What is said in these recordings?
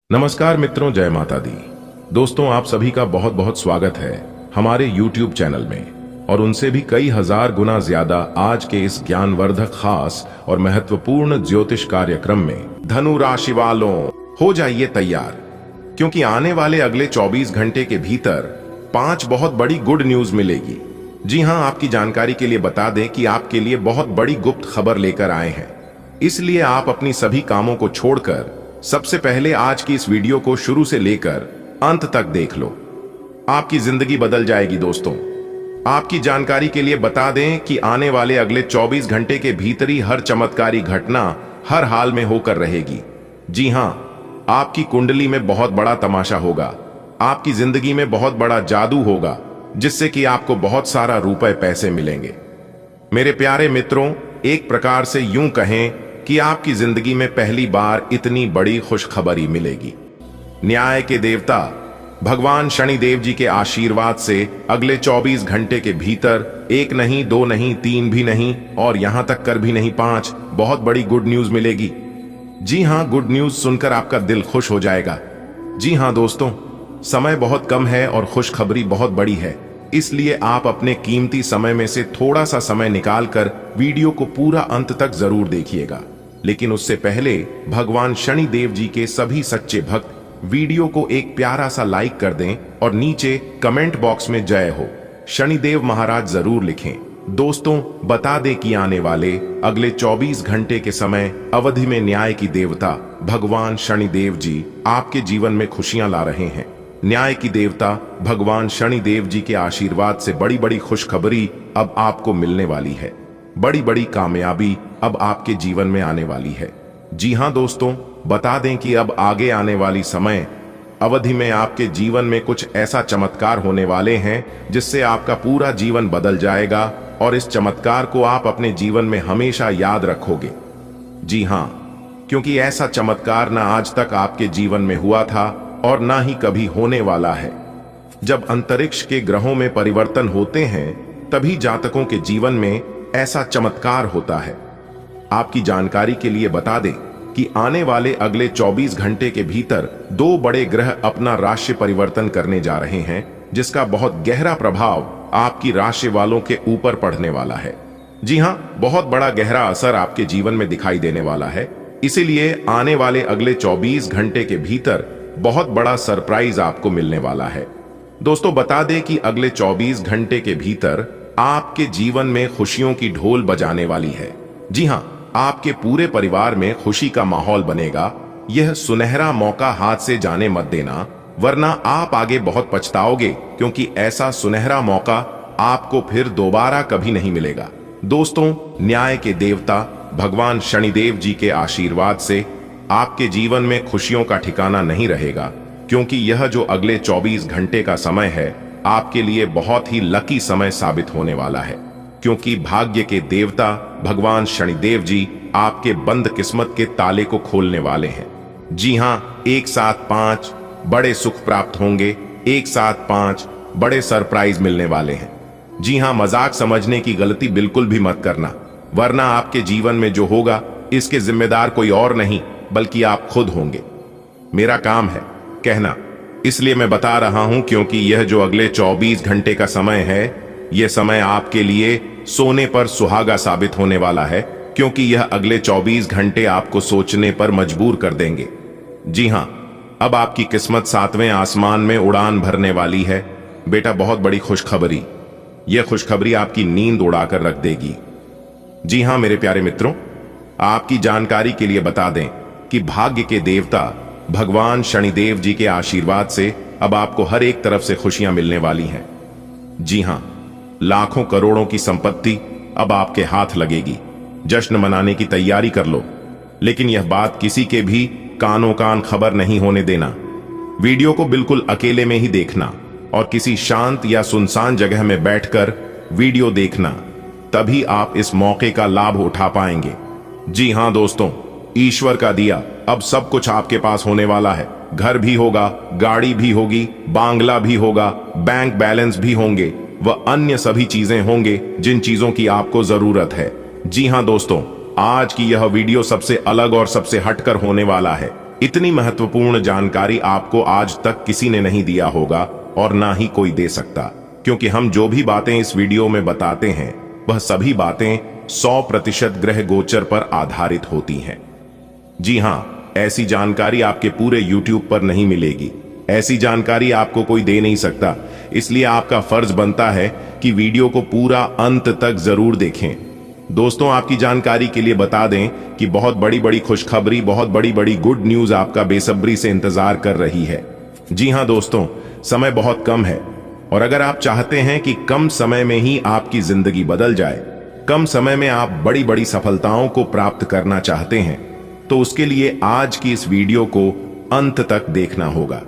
नमस्कार मित्रों, जय माता दी। दोस्तों, आप सभी का बहुत बहुत स्वागत है हमारे YouTube चैनल में और उनसे भी कई हजार गुना ज्यादा आज के इस ज्ञानवर्धक, खास और महत्वपूर्ण ज्योतिष कार्यक्रम में। धनु राशि वालों, हो जाइए तैयार, क्योंकि आने वाले अगले 24 घंटे के भीतर 5 बहुत बड़ी गुड न्यूज मिलेगी। जी हां, आपकी जानकारी के लिए बता दें कि आपके लिए बहुत बड़ी गुप्त खबर लेकर आए हैं, इसलिए आप अपनी सभी कामों को छोड़कर सबसे पहले आज की इस वीडियो को शुरू से लेकर अंत तक देख लो। आपकी जिंदगी बदल जाएगी। दोस्तों, आपकी जानकारी के लिए बता दें कि आने वाले अगले 24 घंटे के भीतर ही हर चमत्कारी घटना हर हाल में होकर रहेगी। जी हां, आपकी कुंडली में बहुत बड़ा तमाशा होगा, आपकी जिंदगी में बहुत बड़ा जादू होगा, जिससे कि आपको बहुत सारा रुपए पैसे मिलेंगे। मेरे प्यारे मित्रों, एक प्रकार से यूं कहें कि आपकी जिंदगी में पहली बार इतनी बड़ी खुशखबरी मिलेगी। न्याय के देवता भगवान शनिदेव जी के आशीर्वाद से अगले 24 घंटे के भीतर एक नहीं, दो नहीं, तीन भी नहीं और यहां तक कर भी नहीं, 5 बहुत बड़ी गुड न्यूज मिलेगी। जी हां, गुड न्यूज सुनकर आपका दिल खुश हो जाएगा। जी हां दोस्तों, समय बहुत कम है और खुशखबरी बहुत बड़ी है, इसलिए आप अपने कीमती समय में से थोड़ा सा समय निकालकर वीडियो को पूरा अंत तक जरूर देखिएगा। लेकिन उससे पहले भगवान शनिदेव जी के सभी सच्चे भक्त वीडियो को एक प्यारा सा लाइक कर दें और नीचे कमेंट बॉक्स में जय हो शनिदेव महाराज जरूर लिखें। दोस्तों, बता दें कि आने वाले अगले 24 घंटे के समय अवधि में न्याय की देवता भगवान शनिदेव जी आपके जीवन में खुशियां ला रहे हैं। न्याय की देवता भगवान शनिदेव जी के आशीर्वाद से बड़ी बड़ी खुशखबरी अब आपको मिलने वाली है। बड़ी बड़ी कामयाबी अब आपके जीवन में आने वाली है। जी हां दोस्तों, बता दें कि अब आगे आने वाली समय अवधि में आपके जीवन में कुछ ऐसा चमत्कार होने वाले हैं जिससे आपका पूरा जीवन बदल जाएगा और इस चमत्कार को आप अपने जीवन में हमेशा याद रखोगे। जी हां, क्योंकि ऐसा चमत्कार ना आज तक आपके जीवन में हुआ था और ना ही कभी होने वाला है। जब अंतरिक्ष के ग्रहों में परिवर्तन होते हैं तभी जातकों के जीवन में ऐसा चमत्कार होता है। आपकी जानकारी के लिए बता दें कि आने वाले अगले 24 घंटे के भीतर 2 बड़े ग्रह अपना राशि परिवर्तन करने जा रहे हैं, जिसका बहुत गहरा प्रभाव आपकी राशि वालों के ऊपर पड़ने वाला है। जी हां, बहुत बड़ा गहरा असर आपके जीवन में दिखाई देने वाला है। इसीलिए आने वाले अगले 24 घंटे के भीतर बहुत बड़ा सरप्राइज आपको मिलने वाला है। दोस्तों, बता दें कि अगले 24 घंटे के भीतर आपके जीवन में खुशियों की ढोल बजाने वाली है। जी हां, आपके पूरे परिवार में खुशी का माहौल बनेगा। यह सुनहरा मौका हाथ से जाने मत देना, वरना आप आगे बहुत पछताओगे, क्योंकि ऐसा सुनहरा मौका आपको फिर दोबारा कभी नहीं मिलेगा। दोस्तों, न्याय के देवता भगवान शनिदेव जी के आशीर्वाद से आपके जीवन में खुशियों का ठिकाना नहीं रहेगा, क्योंकि यह जो अगले 24 घंटे का समय है आपके लिए बहुत ही लकी समय साबित होने वाला है, क्योंकि भाग्य के देवता भगवान शनिदेव जी आपके बंद किस्मत के ताले को खोलने वाले हैं। जी हां, एक साथ 5 बड़े सुख प्राप्त होंगे, एक साथ 5 बड़े सरप्राइज मिलने वाले हैं। जी हां, मजाक समझने की गलती बिल्कुल भी मत करना, वरना आपके जीवन में जो होगा इसके जिम्मेदार कोई और नहीं बल्कि आप खुद होंगे। मेरा काम है कहना, इसलिए मैं बता रहा हूं, क्योंकि यह जो अगले 24 घंटे का समय है, यह समय आपके लिए सोने पर सुहागा साबित होने वाला है, क्योंकि यह अगले 24 घंटे आपको सोचने पर मजबूर कर देंगे। जी हां, अब आपकी किस्मत 7वें आसमान में उड़ान भरने वाली है। बेटा, बहुत बड़ी खुशखबरी, यह खुशखबरी आपकी नींद उड़ाकर रख देगी। जी हां मेरे प्यारे मित्रों, आपकी जानकारी के लिए बता दें कि भाग्य के देवता भगवान शनिदेव जी के आशीर्वाद से अब आपको हर एक तरफ से खुशियां मिलने वाली हैं। जी हां, लाखों करोड़ों की संपत्ति अब आपके हाथ लगेगी। जश्न मनाने की तैयारी कर लो, लेकिन यह बात किसी के भी कानों कान खबर नहीं होने देना। वीडियो को बिल्कुल अकेले में ही देखना और किसी शांत या सुनसान जगह में बैठकर वीडियो देखना, तभी आप इस मौके का लाभ उठा पाएंगे। जी हां दोस्तों, ईश्वर का दिया अब सब कुछ आपके पास होने वाला है। घर भी होगा, गाड़ी भी होगी, बांग्ला भी होगा, बैंक बैलेंस भी होंगे, वह अन्य सभी चीजें होंगे जिन चीजों की आपको जरूरत है। जी हां दोस्तों, आज की यह वीडियो सबसे अलग और सबसे हटकर होने वाला है। इतनी महत्वपूर्ण जानकारी आपको आज तक किसी ने नहीं दिया होगा और ना ही कोई दे सकता, क्योंकि हम जो भी बातें इस वीडियो में बताते हैं वह सभी बातें 100% ग्रह गोचर पर आधारित होती हैं। जी हां, ऐसी जानकारी आपके पूरे YouTube पर नहीं मिलेगी। ऐसी जानकारी आपको कोई दे नहीं सकता, इसलिए आपका फर्ज बनता है कि वीडियो को पूरा अंत तक जरूर देखें। दोस्तों, आपकी जानकारी के लिए बता दें कि बहुत बड़ी बड़ी खुशखबरी, बहुत बड़ी बड़ी गुड न्यूज आपका बेसब्री से इंतजार कर रही है। जी हां दोस्तों, समय बहुत कम है और अगर आप चाहते हैं कि कम समय में ही आपकी जिंदगी बदल जाए, कम समय में आप बड़ी बड़ी सफलताओं को प्राप्त करना चाहते हैं, तो उसके लिए आज की इस वीडियो को अंत तक देखना होगा,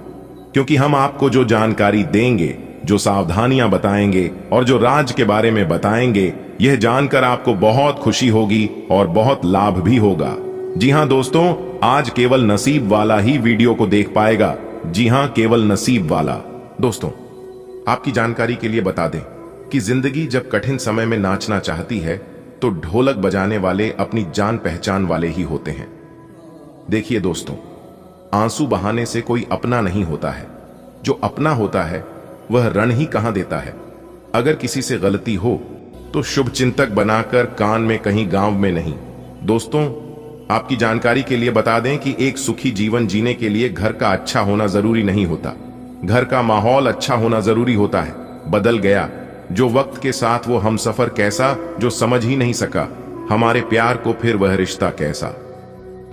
क्योंकि हम आपको जो जानकारी देंगे, जो सावधानियां बताएंगे और जो राज के बारे में बताएंगे, यह जानकर आपको बहुत खुशी होगी और बहुत लाभ भी होगा। जी हां दोस्तों, आज केवल नसीब वाला ही वीडियो को देख पाएगा। जी हां, केवल नसीब वाला। दोस्तों, आपकी जानकारी के लिए बता दें कि जिंदगी जब कठिन समय में नाचना चाहती है तो ढोलक बजाने वाले अपनी जान पहचान वाले ही होते हैं। देखिए दोस्तों, आंसू बहाने से कोई अपना नहीं होता है। जो अपना होता है वह रण ही कहां देता है। अगर किसी से गलती हो तो शुभ चिंतक बनाकर कान में कहीं, गांव में नहीं। दोस्तों, आपकी जानकारी के लिए बता दें कि एक सुखी जीवन जीने के लिए घर का अच्छा होना जरूरी नहीं होता, घर का माहौल अच्छा होना जरूरी होता है। बदल गया जो वक्त के साथ वो हमसफर कैसा, जो समझ ही नहीं सका हमारे प्यार को, फिर वह रिश्ता कैसा।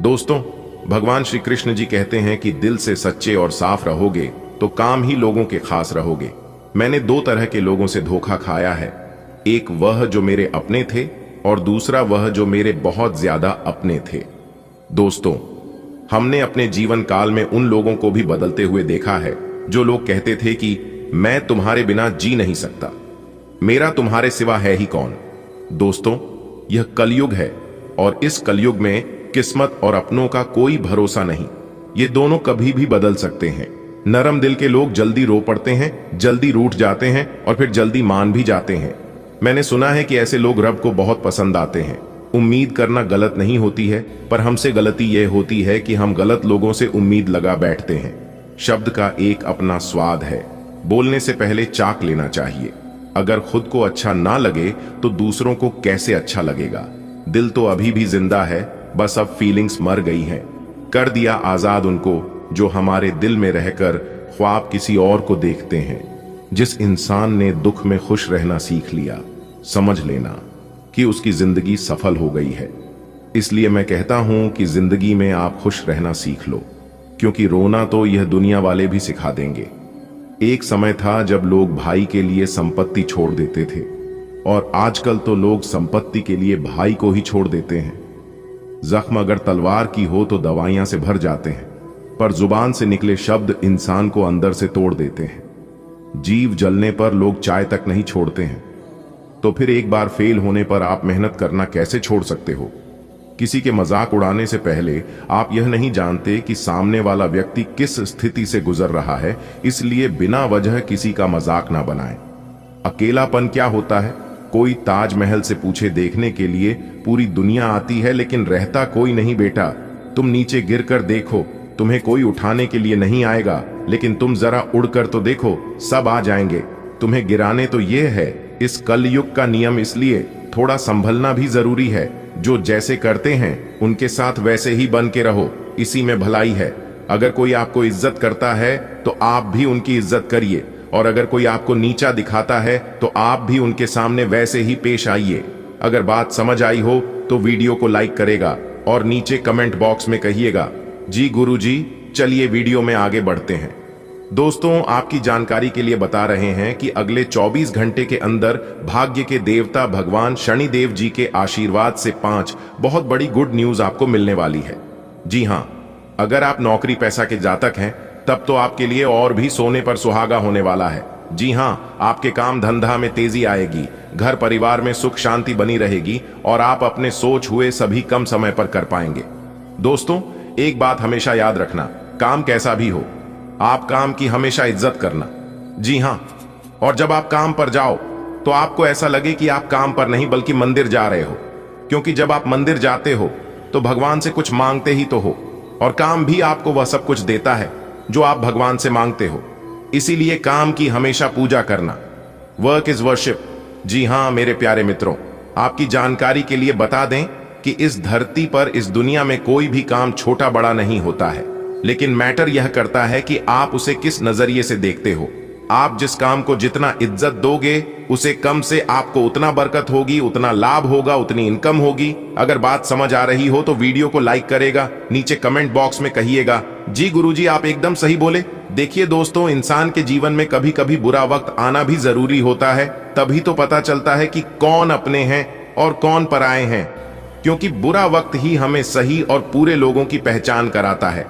दोस्तों, भगवान श्री कृष्ण जी कहते हैं कि दिल से सच्चे और साफ रहोगे तो काम ही लोगों के खास रहोगे। मैंने दो तरह के लोगों से धोखा खाया है, एक वह जो मेरे अपने थे और दूसरा वह जो मेरे बहुत ज्यादा अपने थे। दोस्तों, हमने अपने जीवन काल में उन लोगों को भी बदलते हुए देखा है जो लोग कहते थे कि मैं तुम्हारे बिना जी नहीं सकता, मेरा तुम्हारे सिवा है ही कौन। दोस्तों, यह कलयुग है और इस कलयुग में किस्मत और अपनों का कोई भरोसा नहीं। ये दोनों कभी भी बदल सकते हैं। नरम दिल के लोग जल्दी रो पड़ते हैं, जल्दी रूठ जाते हैं और फिर जल्दी मान भी जाते हैं। मैंने सुना है कि ऐसे लोग रब को बहुत पसंद आते हैं। उम्मीद करना गलत नहीं होती है, पर हमसे गलती यह होती है कि हम गलत लोगों से उम्मीद लगा बैठते हैं। शब्द का एक अपना स्वाद है, बोलने से पहले चाख लेना चाहिए। अगर खुद को अच्छा ना लगे तो दूसरों को कैसे अच्छा लगेगा। दिल तो अभी भी जिंदा है, बस अब फीलिंग्स मर गई हैं। कर दिया आजाद उनको जो हमारे दिल में रहकर ख्वाब किसी और को देखते हैं। जिस इंसान ने दुख में खुश रहना सीख लिया, समझ लेना कि उसकी जिंदगी सफल हो गई है। इसलिए मैं कहता हूं कि जिंदगी में आप खुश रहना सीख लो, क्योंकि रोना तो यह दुनिया वाले भी सिखा देंगे। एक समय था जब लोग भाई के लिए संपत्ति छोड़ देते थे और आजकल तो लोग संपत्ति के लिए भाई को ही छोड़ देते हैं। जख्म अगर तलवार की हो तो दवाइयां से भर जाते हैं, पर जुबान से निकले शब्द इंसान को अंदर से तोड़ देते हैं। जीव जलने पर लोग चाय तक नहीं छोड़ते हैं, तो फिर एक बार फेल होने पर आप मेहनत करना कैसे छोड़ सकते हो। किसी के मजाक उड़ाने से पहले आप यह नहीं जानते कि सामने वाला व्यक्ति किस स्थिति से गुजर रहा है, इसलिए बिना वजह किसी का मजाक ना बनाएं। अकेलापन क्या होता है? कोई ताजमहल से पूछे देखने के लिए पूरी दुनिया आती है, लेकिन रहता कोई नहीं बेटा। तुम नीचे गिरकर देखो, तुम्हें कोई उठाने के लिए नहीं आएगा, लेकिन तुम जरा उड़कर तो देखो, सब आ जाएंगे। तुम्हें गिराने तो ये है इस कलयुग का नियम, इसलिए थोड़ा संभलना भी जरूरी है। जो जैसे करते हैं उनके साथ वैसे ही बन के रहो, इसी में भलाई है। अगर कोई आपको इज्जत करता है तो आप भी उनकी इज्जत करिए, और अगर कोई आपको नीचा दिखाता है तो आप भी उनके सामने वैसे ही पेश आइए। अगर बात समझ आई हो तो वीडियो को लाइक करेगा और नीचे कमेंट बॉक्स में कहिएगा जी गुरुजी। चलिए वीडियो में आगे बढ़ते हैं। दोस्तों, आपकी जानकारी के लिए बता रहे हैं कि अगले 24 घंटे के अंदर भाग्य के देवता भगवान शनिदेव जी के आशीर्वाद से 5 बहुत बड़ी गुड न्यूज आपको मिलने वाली है। जी हां, अगर आप नौकरी पैसा के जातक हैं तब तो आपके लिए और भी सोने पर सुहागा होने वाला है। जी हां, आपके काम धंधा में तेजी आएगी, घर परिवार में सुख शांति बनी रहेगी और आप अपने सोच हुए सभी कम समय पर कर पाएंगे। दोस्तों, एक बात हमेशा याद रखना, काम कैसा भी हो, आप काम की हमेशा इज्जत करना। जी हां, और जब आप काम पर जाओ तो आपको ऐसा लगे कि आप काम पर नहीं बल्कि मंदिर जा रहे हो, क्योंकि जब आप मंदिर जाते हो तो भगवान से कुछ मांगते ही तो हो। और काम भी आपको वह सब कुछ देता है जो आप भगवान से मांगते हो। इसीलिए काम की हमेशा पूजा करना। Work is worship. जी हां मेरे प्यारे मित्रों, आपकी जानकारी के लिए बता दें कि इस धरती पर, इस दुनिया में कोई भी काम छोटा बड़ा नहीं होता है, लेकिन मैटर यह करता है कि आप उसे किस नजरिए से देखते हो। आप जिस काम को जितना इज्जत दोगे, उसे कम से आपको उतना बरकत होगी, उतना लाभ होगा, उतनी इनकम होगी। अगर बात समझ आ रही हो तो वीडियो को लाइक करेगा, नीचे कमेंट बॉक्स में कहिएगा जी गुरुजी आप एकदम सही बोले। देखिए दोस्तों, इंसान के जीवन में कभी कभी बुरा वक्त आना भी जरूरी होता है, तभी तो पता चलता है कि कौन अपने हैं और कौन पराए हैं, क्योंकि बुरा वक्त ही हमें सही और पूरे लोगों की पहचान कराता है।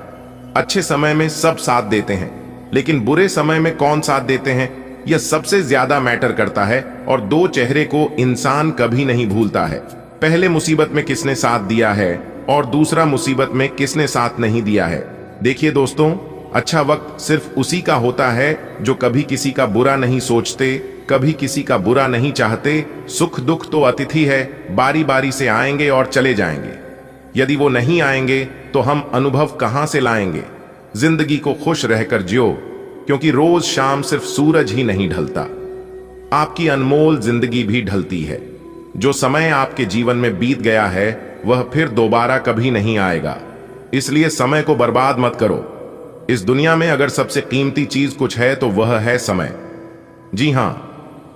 अच्छे समय में सब साथ देते हैं, लेकिन बुरे समय में कौन साथ देते हैं यह सबसे ज्यादा मैटर करता है। और दो चेहरे को इंसान कभी नहीं भूलता है। पहले मुसीबत में किसने साथ दिया है और दूसरा मुसीबत में किसने साथ नहीं दिया है। देखिए दोस्तों, अच्छा वक्त सिर्फ उसी का होता है जो कभी किसी का बुरा नहीं सोचते, कभी किसी का बुरा नहीं चाहते। सुख दुख तो अतिथि है, बारी बारी से आएंगे और चले जाएंगे। यदि वो नहीं आएंगे तो हम अनुभव कहां से लाएंगे। जिंदगी को खुश रहकर जियो, क्योंकि रोज शाम सिर्फ सूरज ही नहीं ढलता, आपकी अनमोल जिंदगी भी ढलती है। जो समय आपके जीवन में बीत गया है वह फिर दोबारा कभी नहीं आएगा, इसलिए समय को बर्बाद मत करो। इस दुनिया में अगर सबसे कीमती चीज कुछ है तो वह है समय। जी हां,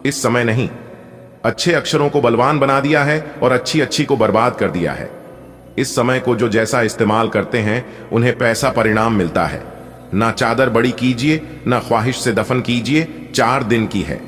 इस समय नहीं, अच्छे अक्षरों को बलवान बना दिया है और अच्छी अच्छी को बर्बाद कर दिया है। इस समय को जो जैसा इस्तेमाल करते हैं उन्हें पैसा परिणाम मिलता है। ना चादर बड़ी कीजिए, ना ख्वाहिश से दफन कीजिए, 4 दिन की है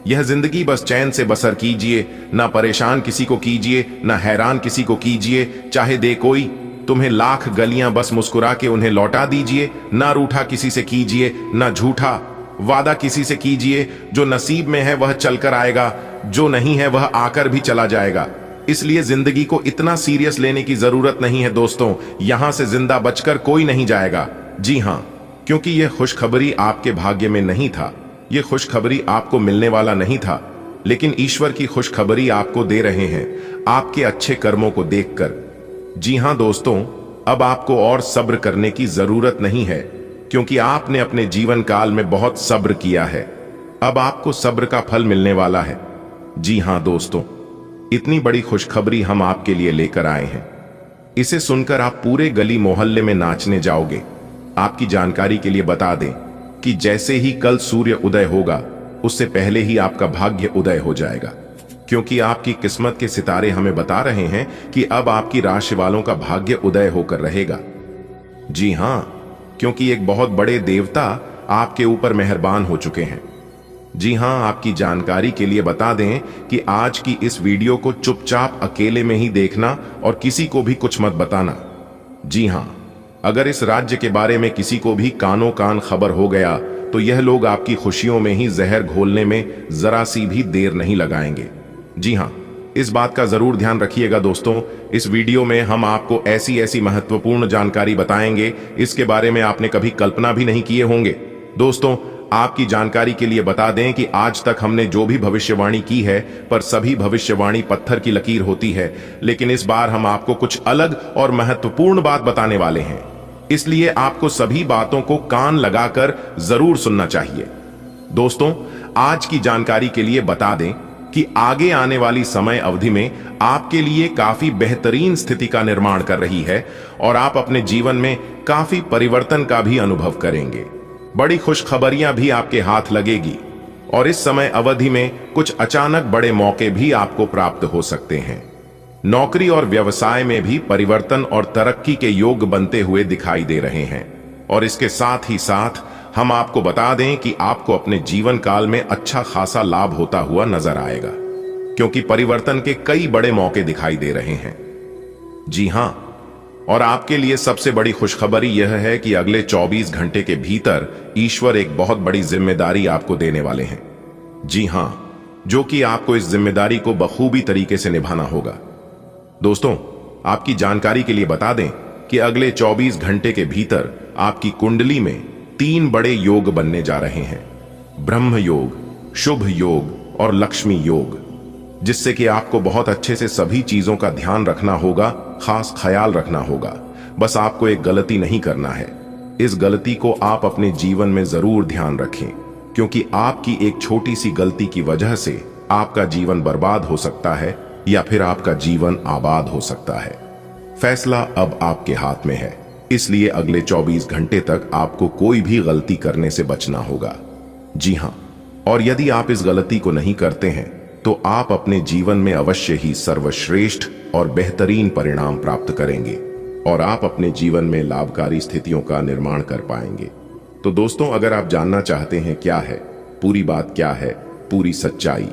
यह जिंदगी, बस चैन से बसर कीजिए। ना परेशान किसी को कीजिए, ना हैरान किसी को कीजिए, चाहे दे कोई तुम्हें लाख गलियां, बस मुस्कुरा के उन्हें लौटा दीजिए। ना रूठा किसी से कीजिए, ना झूठा वादा किसी से कीजिए। जो नसीब में है वह चलकर आएगा, जो नहीं है वह आकर भी चला जाएगा। इसलिए जिंदगी को इतना सीरियस लेने की जरूरत नहीं है दोस्तों। यहां से जिंदा बचकर कोई नहीं जाएगा। जी हां, क्योंकि यह खुशखबरी आपके भाग्य में नहीं था, यह खुशखबरी आपको मिलने वाला नहीं था, लेकिन ईश्वर की खुशखबरी आपको दे रहे हैं आपके अच्छे कर्मों को देखकर। जी हां दोस्तों, अब आपको और सब्र करने की जरूरत नहीं है, क्योंकि आपने अपने जीवन काल में बहुत सब्र किया है। अब आपको सब्र का फल मिलने वाला है। जी हां दोस्तों, इतनी बड़ी खुशखबरी हम आपके लिए लेकर आए हैं। इसे सुनकर आप पूरे गली मोहल्ले में नाचने जाओगे। आपकी जानकारी के लिए बता दें कि जैसे ही कल सूर्य उदय होगा, उससे पहले ही आपका भाग्य उदय हो जाएगा, क्योंकि आपकी किस्मत के सितारे हमें बता रहे हैं कि अब आपकी राशि वालों का भाग्य उदय होकर रहेगा। जी हां, क्योंकि एक बहुत बड़े देवता आपके ऊपर मेहरबान हो चुके हैं। जी हां, आपकी जानकारी के लिए बता दें कि आज की इस वीडियो को चुपचाप अकेले में ही देखना और किसी को भी कुछ मत बताना। जी हां, अगर इस राज्य के बारे में किसी को भी कानों कान खबर हो गया तो यह लोग आपकी खुशियों में ही जहर घोलने में जरा सी भी देर नहीं लगाएंगे। जी हां, इस बात का जरूर ध्यान रखिएगा दोस्तों। इस वीडियो में हम आपको ऐसी ऐसी महत्वपूर्ण जानकारी बताएंगे, इसके बारे में आपने कभी कल्पना भी नहीं किए होंगे। दोस्तों, आपकी जानकारी के लिए बता दें कि आज तक हमने जो भी भविष्यवाणी की है, पर सभी भविष्यवाणी पत्थर की लकीर होती है, लेकिन इस बार हम आपको कुछ अलग और महत्वपूर्ण बात बताने वाले हैं। इसलिए आपको सभी बातों को कान लगाकर जरूर सुनना चाहिए। दोस्तों, आज की जानकारी के लिए बता दें कि आगे आने वाली समय अवधि में आपके लिए काफी बेहतरीन स्थिति का निर्माण कर रही है और आप अपने जीवन में काफी परिवर्तन का भी अनुभव करेंगे। बड़ी खुशखबरियां भी आपके हाथ लगेगी और इस समय अवधि में कुछ अचानक बड़े मौके भी आपको प्राप्त हो सकते हैं। नौकरी और व्यवसाय में भी परिवर्तन और तरक्की के योग बनते हुए दिखाई दे रहे हैं। और इसके साथ ही साथ हम आपको बता दें कि आपको अपने जीवन काल में अच्छा खासा लाभ होता हुआ नजर आएगा, क्योंकि परिवर्तन के कई बड़े मौके दिखाई दे रहे हैं। जी हां, और आपके लिए सबसे बड़ी खुशखबरी यह है कि अगले 24 घंटे के भीतर ईश्वर एक बहुत बड़ी जिम्मेदारी आपको देने वाले हैं। जी हां, जो कि आपको इस जिम्मेदारी को बखूबी तरीके से निभाना होगा। दोस्तों, आपकी जानकारी के लिए बता दें कि अगले 24 घंटे के भीतर आपकी कुंडली में 3 बड़े योग बनने जा रहे हैं। ब्रह्म योग, शुभ योग और लक्ष्मी योग, जिससे कि आपको बहुत अच्छे से सभी चीजों का ध्यान रखना होगा, खास ख्याल रखना होगा। बस आपको एक गलती नहीं करना है। इस गलती को आप अपने जीवन में जरूर ध्यान रखें, क्योंकि आपकी एक छोटी सी गलती की वजह से आपका जीवन बर्बाद हो सकता है या फिर आपका जीवन आबाद हो सकता है। फैसला अब आपके हाथ में है, इसलिए अगले 24 घंटे तक आपको कोई भी गलती करने से बचना होगा। जी हां, और यदि आप इस गलती को नहीं करते हैं तो आप अपने जीवन में अवश्य ही सर्वश्रेष्ठ और बेहतरीन परिणाम प्राप्त करेंगे और आप अपने जीवन में लाभकारी स्थितियों का निर्माण कर पाएंगे। तो दोस्तों, अगर आप जानना चाहते हैं क्या है पूरी बात, क्या है पूरी सच्चाई,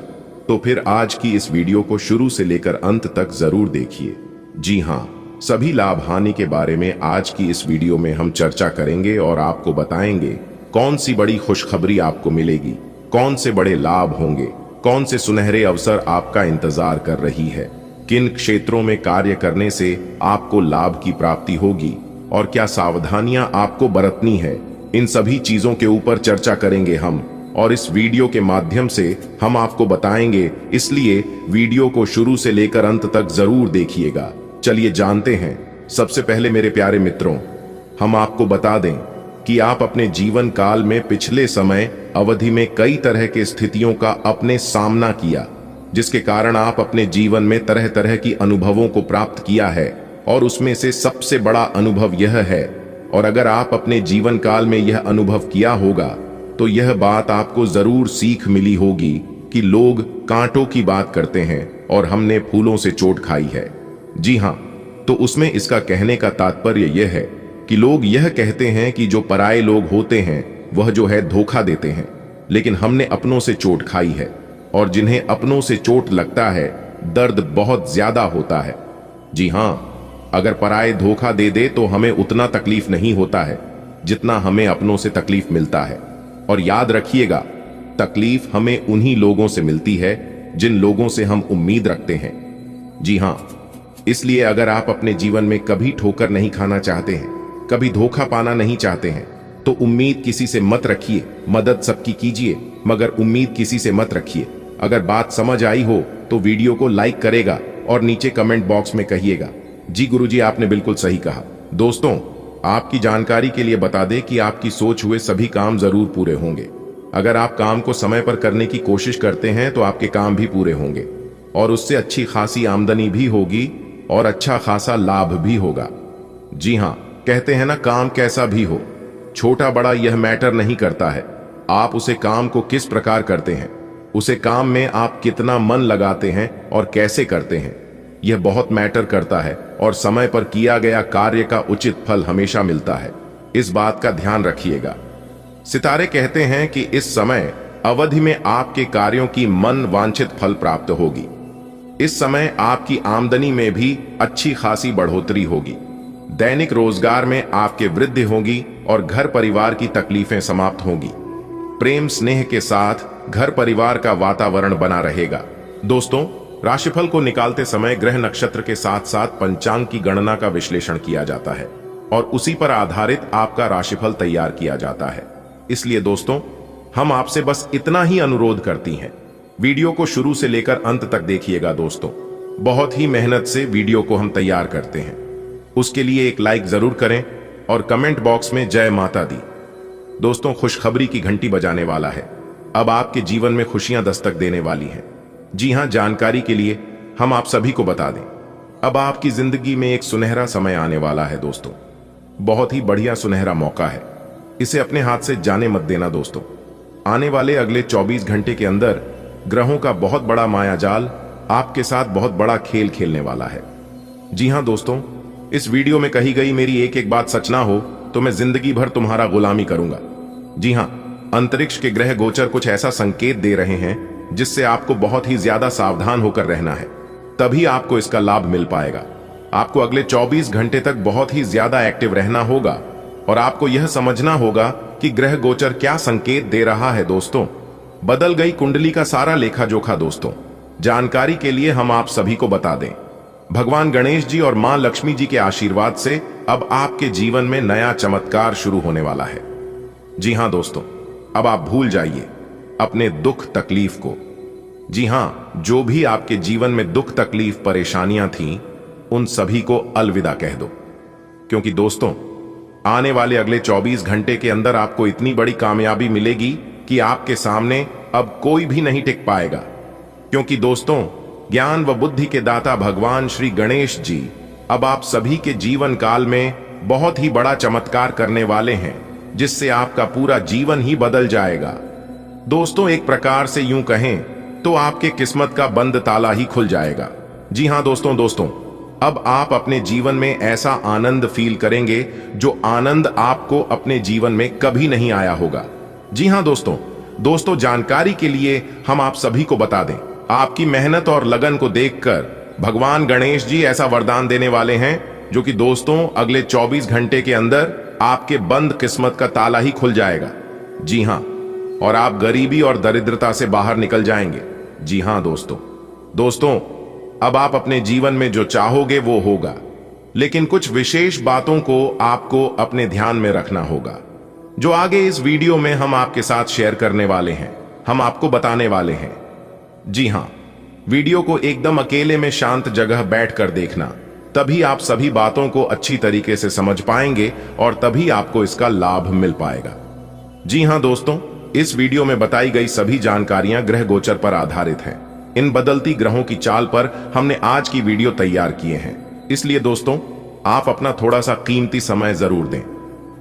तो फिर आज की इस वीडियो को शुरू से लेकर अंत तक जरूर देखिए। जी हां, सभी लाभ हानि के बारे में आज की इस वीडियो में हम चर्चा करेंगे और आपको बताएंगे कौन सी बड़ी खुशखबरी आपको मिलेगी, कौन से बड़े लाभ होंगे, कौन से सुनहरे अवसर आपका इंतजार कर रही है, किन क्षेत्रों में कार्य करने से आपको लाभ की प्राप्ति होगी और क्या सावधानियां आपको बरतनी है। इन सभी चीजों के ऊपर चर्चा करेंगे हम, और इस वीडियो के माध्यम से हम आपको बताएंगे, इसलिए वीडियो को शुरू से लेकर अंत तक जरूर देखिएगा। चलिए जानते हैं। सबसे पहले मेरे प्यारे मित्रों, हम आपको बता दें कि आप अपने जीवन काल में पिछले समय अवधि में कई तरह के स्थितियों का अपने सामना किया, जिसके कारण आप अपने जीवन में तरह तरह की अनुभवों को प्राप्त किया है, और उसमें से सबसे बड़ा अनुभव यह है, और अगर आप अपने जीवन काल में यह अनुभव किया होगा तो यह बात आपको जरूर सीख मिली होगी कि लोग कांटों की बात करते हैं और हमने फूलों से चोट खाई है। जी हां, तो उसमें इसका कहने का तात्पर्य यह है कि लोग यह कहते हैं कि जो पराये लोग होते हैं वह जो है धोखा देते हैं, लेकिन हमने अपनों से चोट खाई है, और जिन्हें अपनों से चोट लगता है दर्द बहुत ज्यादा होता है। जी हां, अगर पराये धोखा दे दे तो हमें उतना तकलीफ नहीं होता है जितना हमें अपनों से तकलीफ मिलता है। और याद रखिएगा, तकलीफ हमें उन्हीं लोगों से मिलती है जिन लोगों से हम उम्मीद रखते हैं। जी हां, इसलिए अगर आप अपने जीवन में कभी ठोकर नहीं खाना चाहते हैं, कभी धोखा पाना नहीं चाहते हैं, तो उम्मीद किसी से मत रखिए। मदद सबकी कीजिए, मगर उम्मीद किसी से मत रखिए। अगर बात समझ आई हो तो वीडियो को लाइक करेगा और नीचे कमेंट बॉक्स में कहिएगा, जी गुरुजी आपने बिल्कुल सही कहा। दोस्तों, आपकी जानकारी के लिए बता दें कि आपकी सोच हुए सभी काम जरूर पूरे होंगे। अगर आप काम को समय पर करने की कोशिश करते हैं तो आपके काम भी पूरे होंगे, और उससे अच्छी खासी आमदनी भी होगी और अच्छा खासा लाभ भी होगा। जी हां, कहते हैं ना, काम कैसा भी हो, छोटा बड़ा यह मैटर नहीं करता है। आप उसे काम को किस प्रकार करते हैं, उसे काम में आप कितना मन लगाते हैं और कैसे करते हैं, यह बहुत मैटर करता है, और समय पर किया गया कार्य का उचित फल हमेशा मिलता है। इस बात का ध्यान रखिएगा। सितारे कहते हैं कि इस समय अवधि में आपके कार्यों की मन वांछित फल प्राप्त होगी। इस समय आपकी आमदनी में भी अच्छी खासी बढ़ोतरी होगी, दैनिक रोजगार में आपके वृद्धि होगी और घर परिवार की तकलीफें समाप्त होंगी। प्रेम स्नेह के साथ घर परिवार का वातावरण बना रहेगा। दोस्तों, राशिफल को निकालते समय ग्रह नक्षत्र के साथ साथ पंचांग की गणना का विश्लेषण किया जाता है और उसी पर आधारित आपका राशिफल तैयार किया जाता है। इसलिए दोस्तों, हम आपसे बस इतना ही अनुरोध करती हैं, वीडियो को शुरू से लेकर अंत तक देखिएगा। दोस्तों, बहुत ही मेहनत से वीडियो को हम तैयार करते हैं, उसके लिए एक लाइक जरूर करें और कमेंट बॉक्स में जय माता दी। दोस्तों, खुशखबरी की घंटी बजाने वाला है। अब आपके जीवन में खुशियां दस्तक देने वाली हैं। जी हां, जानकारी के लिए हम आप सभी को बता दें, अब आपकी जिंदगी में एक सुनहरा समय आने वाला है। दोस्तों, बहुत ही बढ़िया सुनहरा मौका है, इसे अपने हाथ से जाने मत देना। दोस्तों, आने वाले अगले 24 घंटे के अंदर ग्रहों का बहुत बड़ा मायाजाल आपके साथ बहुत बड़ा खेल खेलने वाला है। जी हां दोस्तों, इस वीडियो में कही गई मेरी एक एक बात सच ना हो तो मैं जिंदगी भर तुम्हारा गुलामी करूंगा। जी हां, अंतरिक्ष के ग्रह गोचर कुछ ऐसा संकेत दे रहे हैं जिससे आपको बहुत ही ज्यादा सावधान होकर रहना है, तभी आपको इसका लाभ मिल पाएगा। आपको अगले 24 घंटे तक बहुत ही ज्यादा एक्टिव रहना होगा और आपको यह समझना होगा कि ग्रह गोचर क्या संकेत दे रहा है। दोस्तों, बदल गई कुंडली का सारा लेखा जोखा। दोस्तों, जानकारी के लिए हम आप सभी को बता दें, भगवान गणेश जी और मां लक्ष्मी जी के आशीर्वाद से अब आपके जीवन में नया चमत्कार शुरू होने वाला है। जी हां दोस्तों, अब आप भूल जाइए अपने दुख तकलीफ को। जी हां, जो भी आपके जीवन में दुख तकलीफ परेशानियां थीं, उन सभी को अलविदा कह दो। क्योंकि दोस्तों, आने वाले अगले 24 घंटे के अंदर आपको इतनी बड़ी कामयाबी मिलेगी कि आपके सामने अब कोई भी नहीं टिक पाएगा। क्योंकि दोस्तों, ज्ञान व बुद्धि के दाता भगवान श्री गणेश जी अब आप सभी के जीवन काल में बहुत ही बड़ा चमत्कार करने वाले हैं, जिससे आपका पूरा जीवन ही बदल जाएगा। दोस्तों, एक प्रकार से यूं कहें तो आपके किस्मत का बंद ताला ही खुल जाएगा। जी हां दोस्तों, अब आप अपने जीवन में ऐसा आनंद फील करेंगे जो आनंद आपको अपने जीवन में कभी नहीं आया होगा। जी हां दोस्तों, जानकारी के लिए हम आप सभी को बता दें, आपकी मेहनत और लगन को देखकर भगवान गणेश जी ऐसा वरदान देने वाले हैं जो कि दोस्तों अगले 24 घंटे के अंदर आपके बंद किस्मत का ताला ही खुल जाएगा। जी हां, और आप गरीबी और दरिद्रता से बाहर निकल जाएंगे। जी हां दोस्तों, अब आप अपने जीवन में जो चाहोगे वो होगा, लेकिन कुछ विशेष बातों को आपको अपने ध्यान में रखना होगा, जो आगे इस वीडियो में हम आपके साथ शेयर करने वाले हैं, हम आपको बताने वाले हैं। जी हां, वीडियो को एकदम अकेले में शांत जगह बैठकर देखना, तभी आप सभी बातों को अच्छी तरीके से समझ पाएंगे और तभी आपको इसका लाभ मिल पाएगा। जी हां दोस्तों, इस वीडियो में बताई गई सभी जानकारियां ग्रह गोचर पर आधारित हैं। इन बदलती ग्रहों की चाल पर हमने आज की वीडियो तैयार किए हैं, इसलिए दोस्तों आप अपना थोड़ा सा कीमती समय जरूर दें।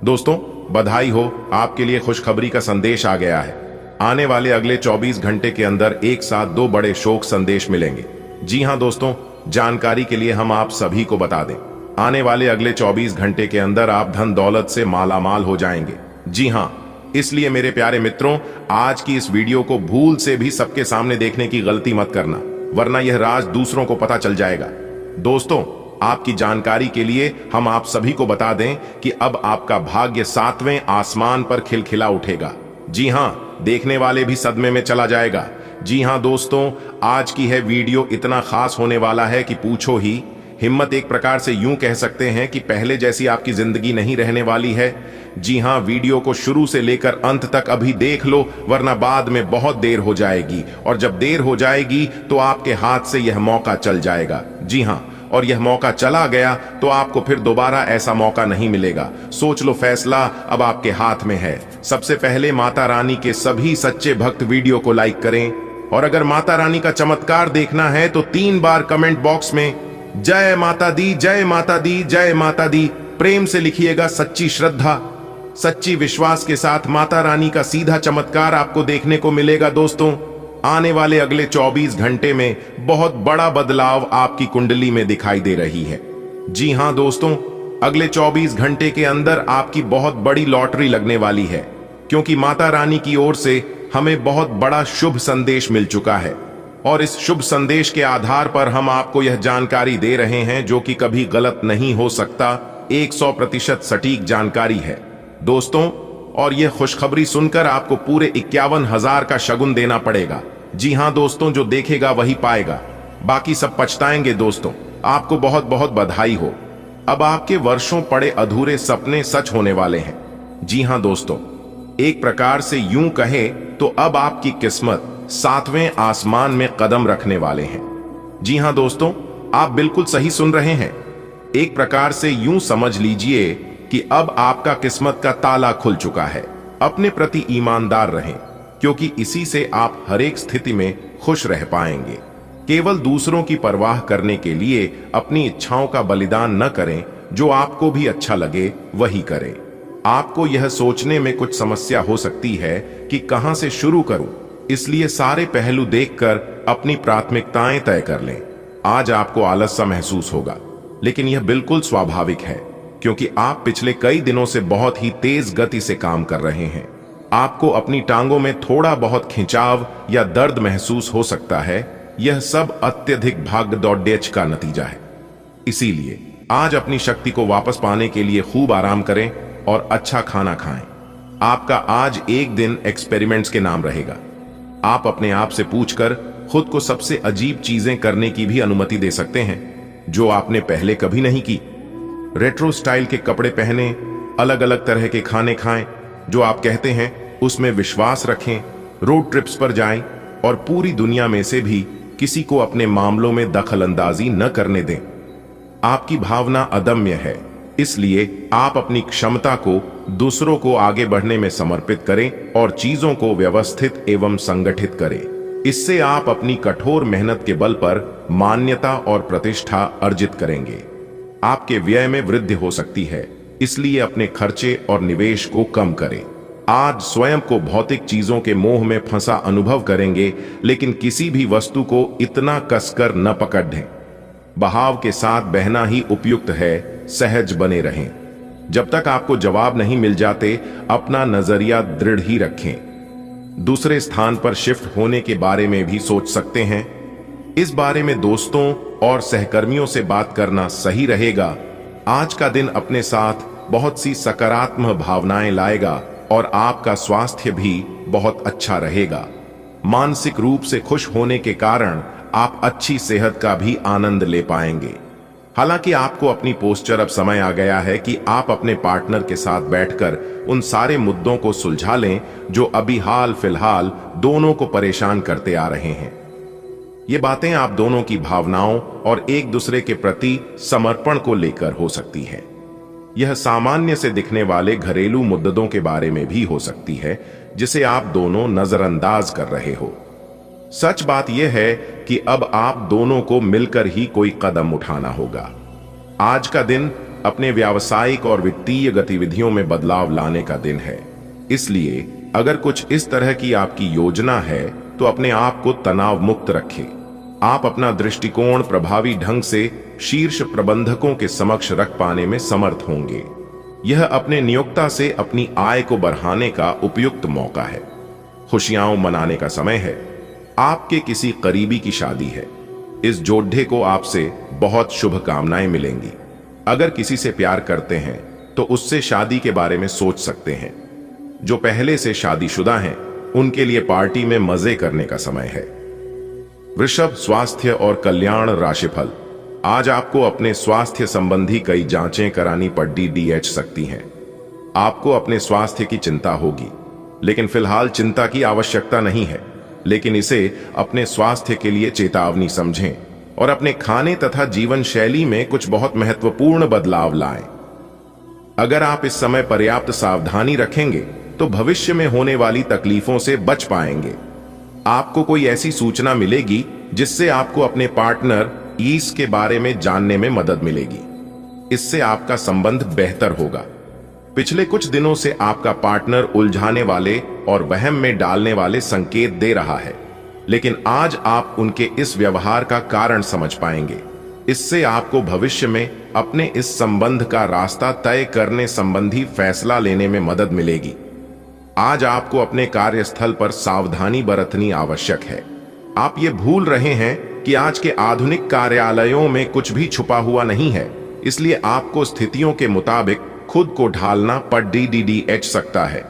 दोस्तों, बधाई हो, आपके लिए खुशखबरी का संदेश आ गया है। आने वाले अगले 24 घंटे के अंदर एक साथ 2 बड़े शोक संदेश मिलेंगे। जी हां दोस्तों, जानकारी के लिए हम आप सभी को बता दें, आने वाले अगले 24 घंटे के अंदर आप धन दौलत से मालामाल हो जाएंगे। जी हां, इसलिए मेरे प्यारे मित्रों, आज की इस वीडियो को भूल से भी सबके सामने देखने की गलती मत करना, वरना यह राज दूसरों को पता चल जाएगा। दोस्तों, आपकी जानकारी के लिए हम आप सभी को बता दें कि अब आपका भाग्य 7वें आसमान पर खिलखिला उठेगा। जी हां, देखने वाले भी सदमे में चला जाएगा। जी हां दोस्तों, आज की है वीडियो इतना खास होने वाला है कि पूछो ही। हिम्मत एक प्रकार से यूं कह सकते हैं कि पहले जैसी आपकी जिंदगी नहीं रहने वाली है। जी हां, वीडियो को शुरू से लेकर अंत तक अभी देख लो, वरना बाद में बहुत देर हो जाएगी, और जब देर हो जाएगी तो आपके हाथ से यह मौका चल जाएगा। जी हां, और यह मौका चला गया तो आपको फिर दोबारा ऐसा मौका नहीं मिलेगा। सोच लो, फैसला अब आपके हाथ में है। सबसे पहले माता रानी के सभी सच्चे भक्त वीडियो को लाइक करें, और अगर माता रानी का चमत्कार देखना है तो 3 बार कमेंट बॉक्स में जय माता दी, जय माता दी, जय माता दी प्रेम से लिखिएगा। सच्ची श्रद्धा, सच्ची विश्वास के साथ माता रानी का सीधा चमत्कार आपको देखने को मिलेगा। दोस्तों, आने वाले अगले 24 घंटे में बहुत बड़ा बदलाव आपकी कुंडली में दिखाई दे रही है। जी हां दोस्तों, अगले 24 घंटे के अंदर आपकी बहुत बड़ी लॉटरी लगने वाली है, क्योंकि माता रानी की ओर से हमें बहुत बड़ा शुभ संदेश मिल चुका है, और इस शुभ संदेश के आधार पर हम आपको यह जानकारी दे रहे हैं जो कि कभी गलत नहीं हो सकता, 100% सटीक जानकारी है दोस्तों। और यह खुशखबरी सुनकर आपको पूरे 51,000 का शगुन देना पड़ेगा। जी हां दोस्तों, जो देखेगा वही पाएगा, बाकी सब पछताएंगे। दोस्तों, आपको बहुत बहुत बधाई हो, अब आपके वर्षों पड़े अधूरे सपने सच होने वाले हैं। जी हां दोस्तों, एक प्रकार से यूं कहे तो अब आपकी किस्मत 7वें आसमान में कदम रखने वाले हैं। जी हां दोस्तों, आप बिल्कुल सही सुन रहे हैं। एक प्रकार से यूं समझ लीजिए कि अब आपका किस्मत का ताला खुल चुका है। अपने प्रति ईमानदार रहें, क्योंकि इसी से आप हर एक स्थिति में खुश रह पाएंगे। केवल दूसरों की परवाह करने के लिए अपनी इच्छाओं का बलिदान न करें, जो आपको भी अच्छा लगे वही करें। आपको यह सोचने में कुछ समस्या हो सकती है कि कहां से शुरू करूं, इसलिए सारे पहलू देखकर अपनी प्राथमिकताएं तय कर लें। आज आपको आलस सा महसूस होगा, लेकिन यह बिल्कुल स्वाभाविक है, क्योंकि आप पिछले कई दिनों से बहुत ही तेज गति से काम कर रहे हैं। आपको अपनी टांगों में थोड़ा बहुत खिंचाव या दर्द महसूस हो सकता है। यह सब अत्यधिक भाग दौड़ का नतीजा है। इसीलिए आज अपनी शक्ति को वापस पाने के लिए खूब आराम करें और अच्छा खाना खाएं। आपका आज एक दिन एक्सपेरिमेंट्स के नाम रहेगा। आप अपने आप से पूछकर खुद को सबसे अजीब चीजें करने की भी अनुमति दे सकते हैं, जो आपने पहले कभी नहीं की। रेट्रो स्टाइल के कपड़े पहने, अलग अलग तरह के खाने खाएं, जो आप कहते हैं उसमें विश्वास रखें, रोड ट्रिप्स पर जाएं और पूरी दुनिया में से भी किसी को अपने मामलों में दखल अंदाजी न करने दें। आपकी भावना अदम्य है, इसलिए आप अपनी क्षमता को दूसरों को आगे बढ़ने में समर्पित करें और चीजों को व्यवस्थित एवं संगठित करें। इससे आप अपनी कठोर मेहनत के बल पर मान्यता और प्रतिष्ठा अर्जित करेंगे। आपके व्यय में वृद्धि हो सकती है, इसलिए अपने खर्चे और निवेश को कम करें। आज स्वयं को भौतिक चीजों के मोह में फंसा अनुभव करेंगे, लेकिन किसी भी वस्तु को इतना कसकर न पकड़ दें। बहाव के साथ बहना ही उपयुक्त है, सहज बने रहें। जब तक आपको जवाब नहीं मिल जाते, अपना नजरिया दृढ़ ही रखें। दूसरे स्थान पर शिफ्ट होने के बारे में भी सोच सकते हैं। इस बारे में दोस्तों और सहकर्मियों से बात करना सही रहेगा। आज का दिन अपने साथ बहुत सी सकारात्मक भावनाएं लाएगा और आपका स्वास्थ्य भी बहुत अच्छा रहेगा। मानसिक रूप से खुश होने के कारण आप अच्छी सेहत का भी आनंद ले पाएंगे। हालांकि आपको अपनी पोस्चर अब समय आ गया है कि आप अपने पार्टनर के साथ बैठकर उन सारे मुद्दों को सुलझा लें जो अभी हाल फिलहाल दोनों को परेशान करते आ रहे हैं। ये बातें आप दोनों की भावनाओं और एक दूसरे के प्रति समर्पण को लेकर हो सकती है। यह सामान्य से दिखने वाले घरेलू मुद्दों के बारे में भी हो सकती है, जिसे आप दोनों नजरअंदाज कर रहे हो। सच बात यह है कि अब आप दोनों को मिलकर ही कोई कदम उठाना होगा। आज का दिन अपने व्यावसायिक और वित्तीय गतिविधियों में बदलाव लाने का दिन है। इसलिए अगर कुछ इस तरह की आपकी योजना है तो अपने आप को तनाव मुक्त रखें। आप अपना दृष्टिकोण प्रभावी ढंग से शीर्ष प्रबंधकों के समक्ष रख पाने में समर्थ होंगे। यह अपने नियोक्ता से अपनी आय को बढ़ाने का उपयुक्त मौका है। खुशियां मनाने का समय है। आपके किसी करीबी की शादी है। इस जोड़े को आपसे बहुत शुभकामनाएं मिलेंगी। अगर किसी से प्यार करते हैं तो उससे शादी के बारे में सोच सकते हैं। जो पहले से शादीशुदा हैं, उनके लिए पार्टी में मजे करने का समय है। वृषभ, स्वास्थ्य और कल्याण राशिफल। आज आपको अपने स्वास्थ्य संबंधी कई जांचें करानी पड़ सकती हैं। आपको अपने स्वास्थ्य की चिंता होगी, लेकिन फिलहाल चिंता की आवश्यकता नहीं है। लेकिन इसे अपने स्वास्थ्य के लिए चेतावनी समझें और अपने खाने तथा जीवन शैली में कुछ बहुत महत्वपूर्ण बदलाव लाएं। अगर आप इस समय पर्याप्त सावधानी रखेंगे तो भविष्य में होने वाली तकलीफों से बच पाएंगे। आपको कोई ऐसी सूचना मिलेगी जिससे आपको अपने पार्टनर ईस के बारे में जानने में मदद मिलेगी। इससे आपका संबंध बेहतर होगा। पिछले कुछ दिनों से आपका पार्टनर उलझाने वाले और वहम में डालने वाले संकेत दे रहा है, लेकिन आज आप उनके इस व्यवहार का कारण समझ पाएंगे। इससे आपको भविष्य में अपने इस संबंध का रास्ता तय करने संबंधी फैसला लेने में मदद मिलेगी। आज आपको अपने कार्यस्थल पर सावधानी बरतनी आवश्यक है। आप ये भूल रहे हैं कि आज के आधुनिक कार्यालयों में कुछ भी छुपा हुआ नहीं है, इसलिए आपको स्थितियों के मुताबिक खुद को ढालना पड़ सकता है।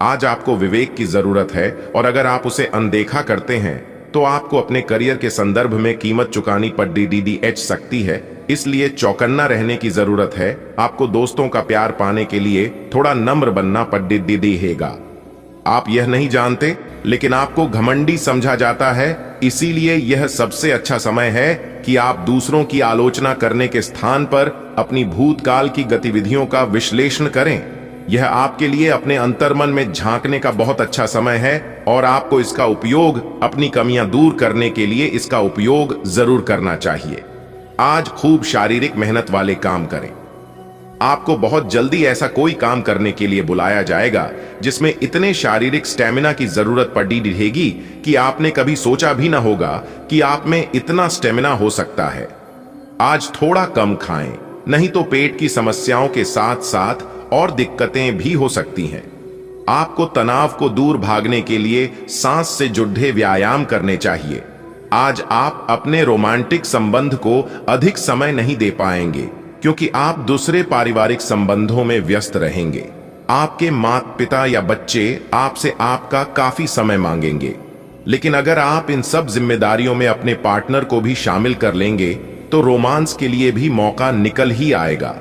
आज आपको विवेक की जरूरत है और अगर आप उसे अनदेखा करते हैं तो आपको अपने करियर के संदर्भ में कीमत चुकानी पड़ सकती है। इसलिए चौकन्ना रहने की जरूरत है। आपको दोस्तों का प्यार पाने के लिए थोड़ा नम्र बनना पड़ेगा। आप यह नहीं जानते, लेकिन आपको घमंडी समझा जाता है। इसीलिए यह सबसे अच्छा समय है कि आप दूसरों की आलोचना करने के स्थान पर अपनी भूतकाल की गतिविधियों का विश्लेषण करें। यह आपके लिए अपने अंतर्मन में झांकने का बहुत अच्छा समय है और आपको इसका उपयोग अपनी कमियां दूर करने के लिए इसका उपयोग जरूर करना चाहिए। आज खूब शारीरिक मेहनत वाले काम करें। आपको बहुत जल्दी ऐसा कोई काम करने के लिए बुलाया जाएगा जिसमें इतने शारीरिक स्टेमिना की जरूरत पड़ेगी कि आपने कभी सोचा भी ना होगा कि आप में इतना स्टेमिना हो सकता है। आज थोड़ा कम खाएं, नहीं तो पेट की समस्याओं के साथ साथ और दिक्कतें भी हो सकती हैं। आपको तनाव को दूर भागने के लिए सांस से जुड़े व्यायाम करने चाहिए। आज आप अपने रोमांटिक संबंध को अधिक समय नहीं दे पाएंगे क्योंकि आप दूसरे पारिवारिक संबंधों में व्यस्त रहेंगे। आपके माता पिता या बच्चे आपसे आपका काफी समय मांगेंगे, लेकिन अगर आप इन सब जिम्मेदारियों में अपने पार्टनर को भी शामिल कर लेंगे तो रोमांस के लिए भी मौका निकल ही आएगा।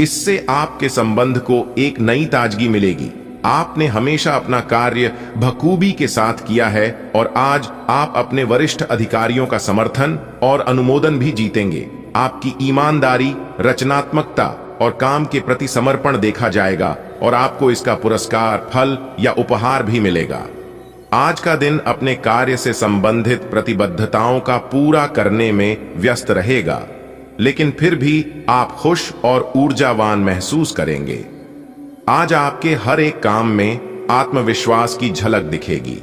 इससे आपके संबंध को एक नई ताजगी मिलेगी। आपने हमेशा अपना कार्य बखूबी के साथ किया है और आज आप अपने वरिष्ठ अधिकारियों का समर्थन और अनुमोदन भी जीतेंगे। आपकी ईमानदारी, रचनात्मकता और काम के प्रति समर्पण देखा जाएगा और आपको इसका पुरस्कार, फल या उपहार भी मिलेगा। आज का दिन अपने कार्य से संबंधित प्रतिबद्धताओं का पूरा करने में व्यस्त रहेगा, लेकिन फिर भी आप खुश और ऊर्जावान महसूस करेंगे। आज आपके हर एक काम में आत्मविश्वास की झलक दिखेगी।